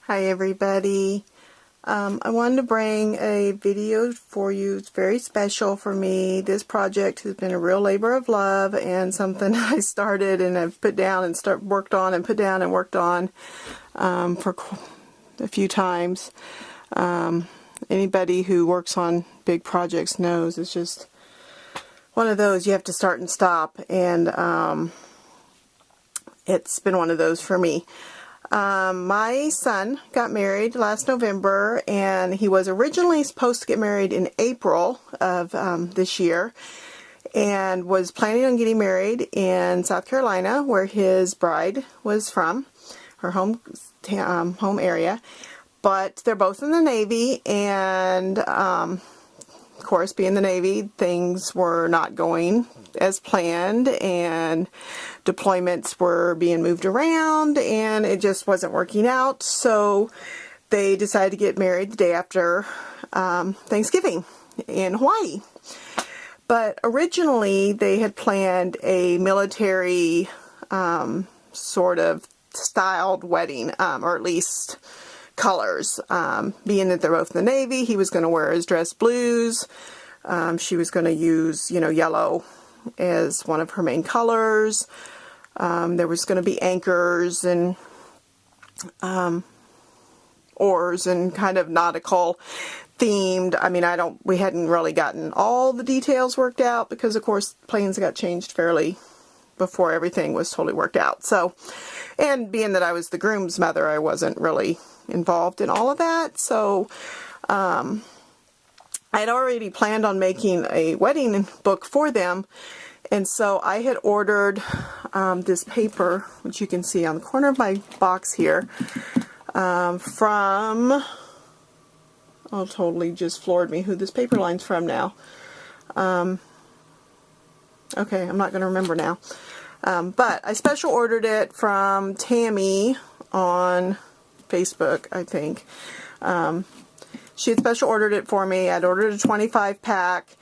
Hi everybody. I wanted to bring a video for you. It's very special for me. This project has been a real labor of love and something I started and I've put down and worked on and put down and worked on for a few times. Anybody who works on big projects knows it's just one of those you have to start and stop, and it's been one of those for me. My son got married last November, and he was originally supposed to get married in April of this year, and was planning on getting married in South Carolina, where his bride was from, her home area. But they're both in the Navy, and of course, being the Navy, things were not going as planned, and deployments were being moved around, and it just wasn't working out. So they decided to get married the day after Thanksgiving in Hawaii. But originally they had planned a military sort of styled wedding, or at least colors. Being that they're both in the Navy, he was going to wear his dress blues. She was going to use, yellow as one of her main colors. There was going to be anchors and oars and kind of nautical themed. I mean, we hadn't really gotten all the details worked out because, of course, plans got changed fairly before everything was totally worked out. So, and being that I was the groom's mother, I wasn't really involved in all of that. So, I had already planned on making a wedding book for them, and so I had ordered this paper, which you can see on the corner of my box here, from, oh, totally just floored me who this paper line's from now. Okay, I'm not going to remember now. But I special ordered it from Tammy on Facebook, I think. She had special ordered it for me. I'd ordered a 25 pack,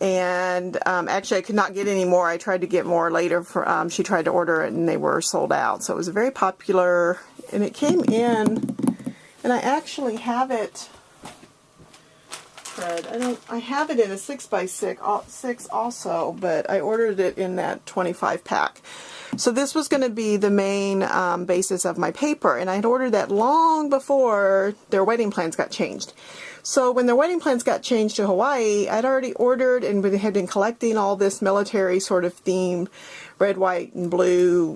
and actually I could not get any more. I tried to get more later. She tried to order it, and they were sold out. So it was very popular, and it came in, and I actually have it, Fred. I have it in a 6x6 also, but I ordered it in that 25 pack. So this was going to be the main basis of my paper, and I had ordered that long before their wedding plans got changed. So when their wedding plans got changed to Hawaii, I'd already ordered and had been collecting all this military sort of themed red, white, and blue,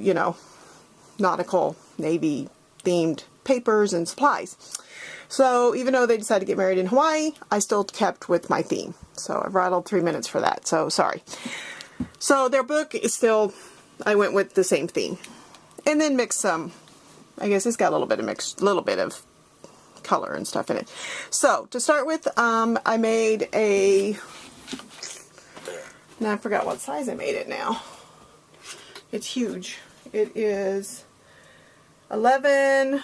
nautical, Navy themed papers and supplies. So even though they decided to get married in Hawaii, I still kept with my theme. So I rattled 3 minutes for that, so sorry. So their book is still, I went with the same theme. And then mixed some, I guess it's got a little bit of color and stuff in it. So to start with, I made now I forgot what size I made it now. It's huge. It is 11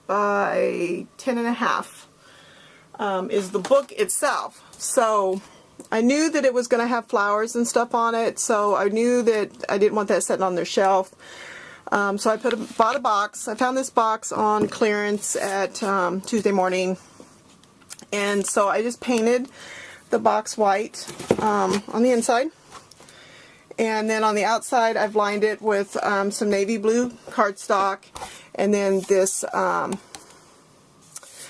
by 10.5 is the book itself. So I knew that it was going to have flowers and stuff on it, so I knew that I didn't want that sitting on their shelf. So I bought a box. I found this box on clearance at Tuesday morning, and so I just painted the box white on the inside, and then on the outside I've lined it with some navy blue cardstock, and then this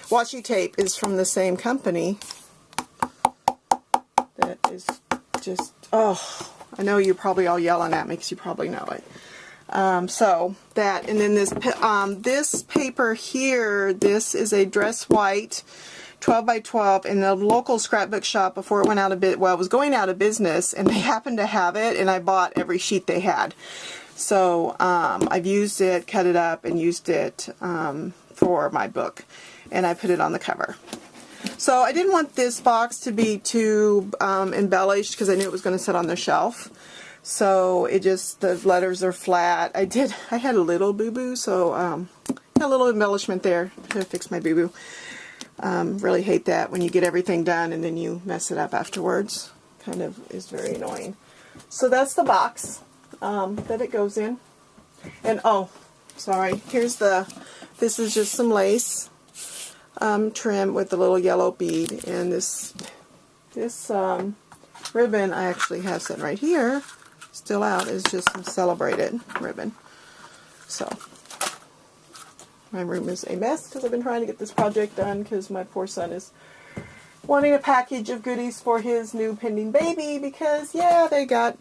washi tape is from the same company. That is just, oh, I know you're probably all yelling at me because you probably know it. So that, and then this paper here, this is a dress white 12 by 12 in the local scrapbook shop before it went out of it was going out of business, and they happened to have it, and I bought every sheet they had. So I've used it, cut it up, and used it for my book, and I put it on the cover. So I didn't want this box to be too embellished because I knew it was going to sit on the shelf. So the letters are flat. I had a little boo-boo, so a little embellishment there to fix my boo-boo. Really hate that when you get everything done and then you mess it up afterwards. Kind of is very annoying. So that's the box that it goes in. And oh, sorry, here's the This is just some lace trim with a little yellow bead, and this ribbon I actually have sitting right here, still out, is just some celebrated ribbon. So my room is a mess because I've been trying to get this project done because my poor son is wanting a package of goodies for his new pending baby because, yeah, they got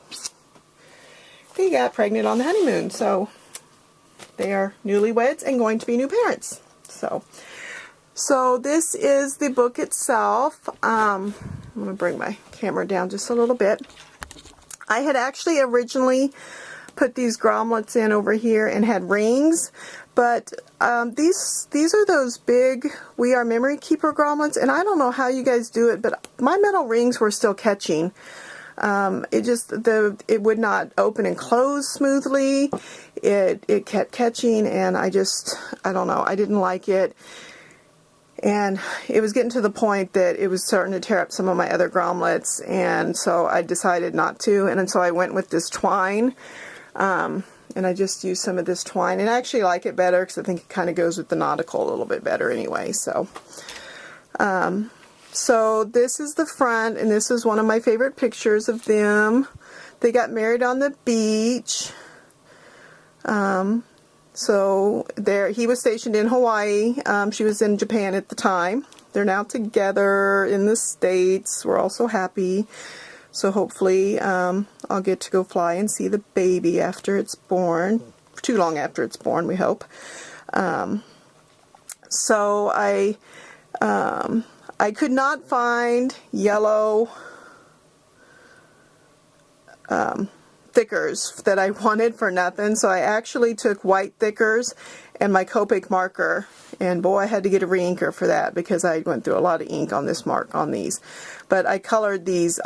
pregnant on the honeymoon. So they are newlyweds and going to be new parents. So this is the book itself. I'm going to bring my camera down just a little bit. I had actually originally put these grommets in over here and had rings, but these are those big We Are Memory Keeper grommets, and I don't know how you guys do it, but my metal rings were still catching. It would not open and close smoothly. It kept catching, and I don't know, I didn't like it. And it was getting to the point that it was starting to tear up some of my other grommets, and so I decided not to, and so I went with this twine, and I just used some of this twine, and I actually like it better because I think it kind of goes with the nautical a little bit better anyway. So this is the front, and this is one of my favorite pictures of them. They got married on the beach. So he was stationed in Hawaii. She was in Japan at the time. They're now together in the States. We're all so happy. So hopefully I'll get to go fly and see the baby after it's born. Too long after it's born, we hope. So I could not find yellow thickers that I wanted for nothing, so I actually took white thickers and my Copic marker, and boy, I had to get a re-inker for that because I went through a lot of ink on this on these. But I colored these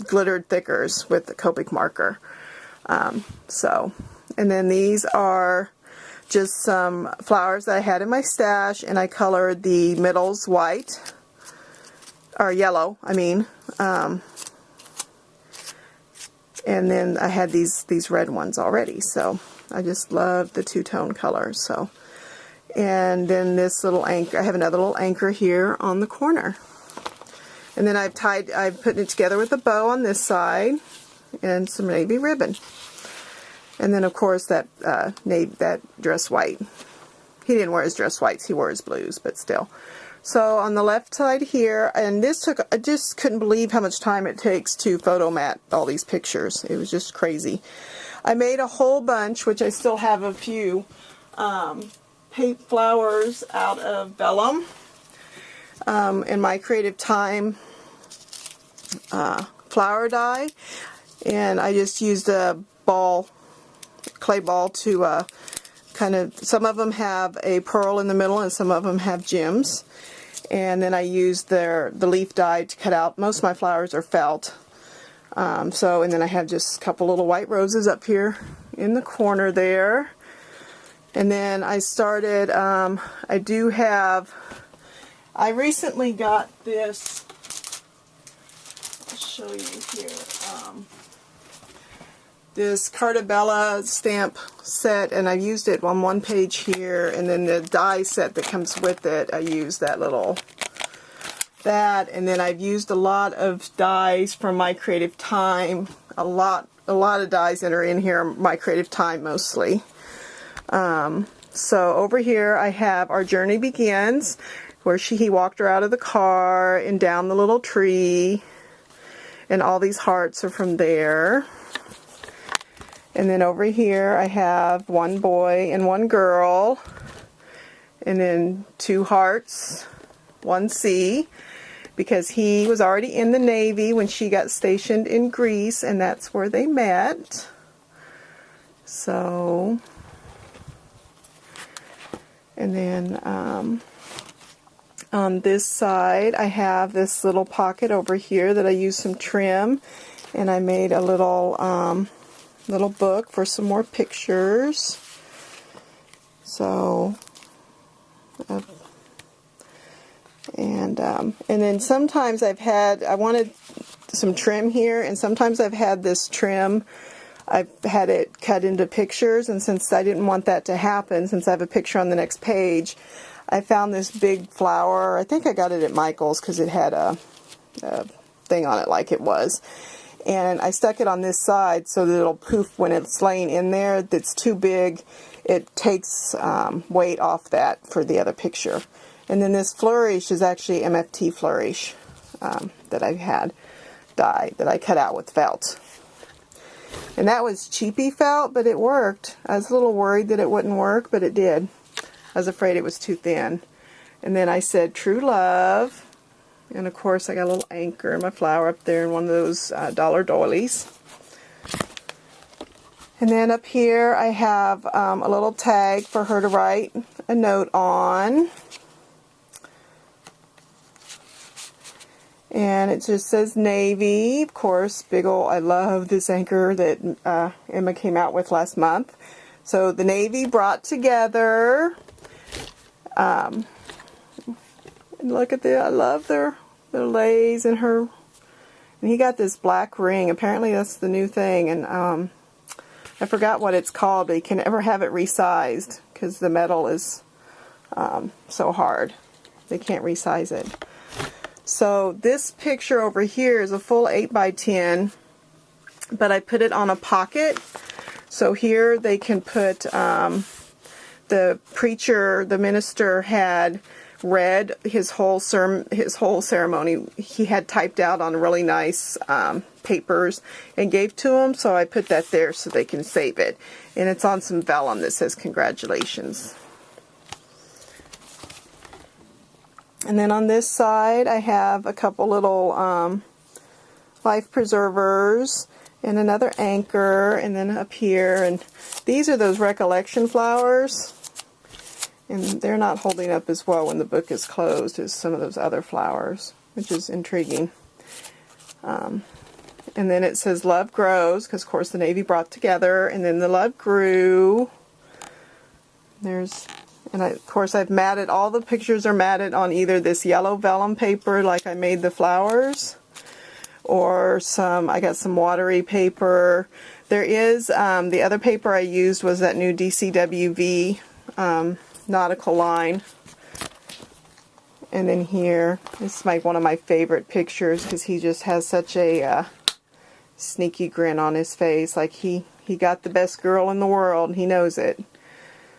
glittered thickers with the Copic marker. And then these are just some flowers that I had in my stash, and I colored the middles white, or yellow, I mean. And then I had these red ones already, so I just love the two-tone colors. So, and then this little anchor, I have another little anchor here on the corner. And then I've put it together with a bow on this side and some navy ribbon. And then of course that dress white. He didn't wear his dress whites, he wore his blues, but still. So on the left side here, and I just couldn't believe how much time it takes to photo mat all these pictures. It was just crazy. I made a whole bunch, which I still have a few, paint flowers out of vellum in my Creative Time flower die. And I just used a clay ball to some of them have a pearl in the middle and some of them have gems. And then I used the leaf die to cut out. Most of my flowers are felt. And then I have just a couple little white roses up here in the corner there. And then I started, I recently got this, I'll show you here, this Carta Bella stamp set, and I used it on one page here, and then the die set that comes with it, I used that, and then I've used a lot of dies from my Creative Time, a lot of dies that are in here, my Creative Time mostly. So over here I have Our Journey Begins, where he walked her out of the car and down the little tree, and all these hearts are from there. And then over here I have one boy and one girl, and then two hearts, one C, because he was already in the Navy when she got stationed in Greece, and that's where they met. So, and then on this side I have this little pocket over here that I used some trim, and I made a little book for some more pictures. So, and then sometimes I wanted some trim here, and sometimes I've had this trim I've had it cut into pictures, and since I didn't want that to happen, since I have a picture on the next page, I found this big flower. I think I got it at Michael's because it had a thing on it like it was. And I stuck it on this side so that it'll poof when it's laying in there. That's too big. It takes weight off that for the other picture. And then this flourish is actually MFT flourish that I had dyed, that I cut out with felt. And that was cheapy felt, but it worked. I was a little worried that it wouldn't work, but it did. I was afraid it was too thin. And then I said True Love. And of course I got a little anchor and my flower up there in one of those dollar doilies. And then up here I have a little tag for her to write a note on. And it just says Navy. Of course, big ol', I love this anchor that Emma came out with last month. So the Navy brought together. And look at I love their lays and her. And he got this black ring. Apparently that's the new thing. And I forgot what it's called, but you can never have it resized because the metal is so hard. They can't resize it. So this picture over here is a full 8x10, but I put it on a pocket. So here they can put, the preacher, the minister had read his whole ceremony. He had typed out on really nice papers and gave to them. So I put that there so they can save it. And it's on some vellum that says congratulations. And then on this side I have a couple little life preservers and another anchor, and then up here, and these are those recollection flowers, and they're not holding up as well when the book is closed as some of those other flowers, which is intriguing. And then it says Love Grows, because of course the Navy brought together, and then the love grew. Of course I've matted, all the pictures are matted on either this yellow vellum paper like I made the flowers, or I got some watery paper. There is, the other paper I used was that new DCWV nautical line. And then here, this is one of my favorite pictures because he just has such a sneaky grin on his face, like he got the best girl in the world and he knows it.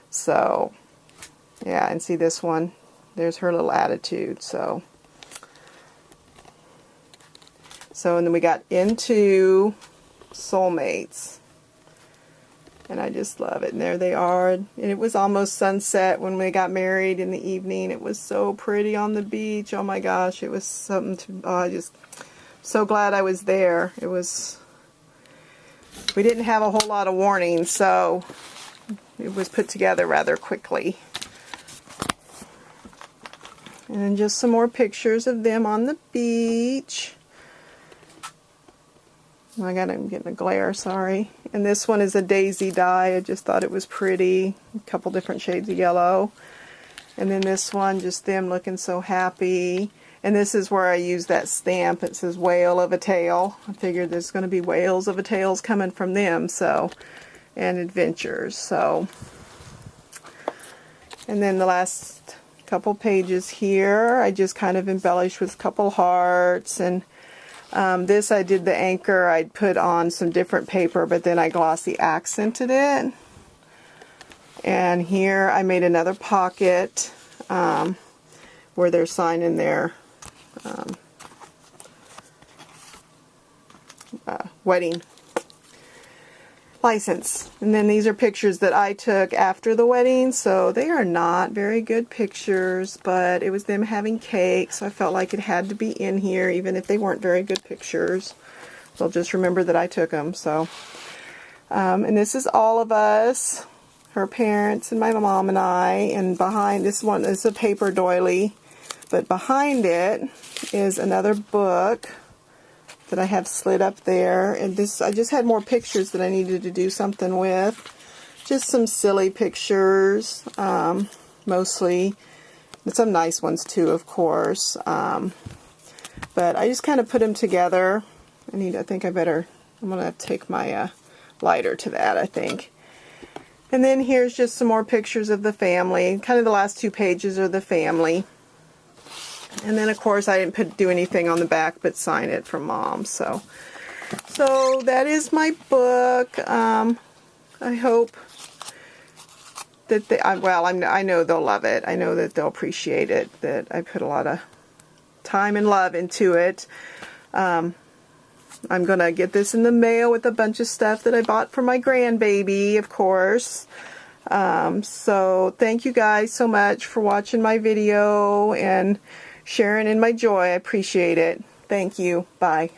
So yeah, and see this one, there's her little attitude. So and then we got Into Soulmates, and I just love it. And there they are, and it was almost sunset when we got married in the evening. It was so pretty on the beach. Oh my gosh, it was something to, I just so glad I was there. We didn't have a whole lot of warning, so it was put together rather quickly. And then just some more pictures of them on the beach. I'm getting a glare, sorry. And this one is a daisy dye. I just thought it was pretty. A couple different shades of yellow. And then this one, just them looking so happy. And this is where I use that stamp. It says Whale of a Tale. I figured there's going to be whales of a tales coming from them, so, and adventures. So, and then the last couple pages here, I just kind of embellished with a couple hearts. And this I did the anchor. I'd put on some different paper, but then I glossy accented it. And here I made another pocket where they're signing their wedding license. And then these are pictures that I took after the wedding, so they are not very good pictures, but it was them having cake, so I felt like it had to be in here even if they weren't very good pictures. So just remember that I took them. So and this is all of us, her parents and my mom and I, and behind this one is a paper doily, but behind it is another book that I have slid up there. And this, I just had more pictures that I needed to do something with. Just some silly pictures, mostly. And some nice ones too, of course. But I just kind of put them together. I'm going to take my lighter to that, I think. And then here's just some more pictures of the family. Kind of the last 2 pages are the family. And then, of course, I didn't do anything on the back but sign it from Mom. So that is my book. I hope that I know they'll love it. I know that they'll appreciate it, that I put a lot of time and love into it. I'm going to get this in the mail with a bunch of stuff that I bought for my grandbaby, of course. So thank you guys so much for watching my video and sharing in my joy. I appreciate it. Thank you. Bye.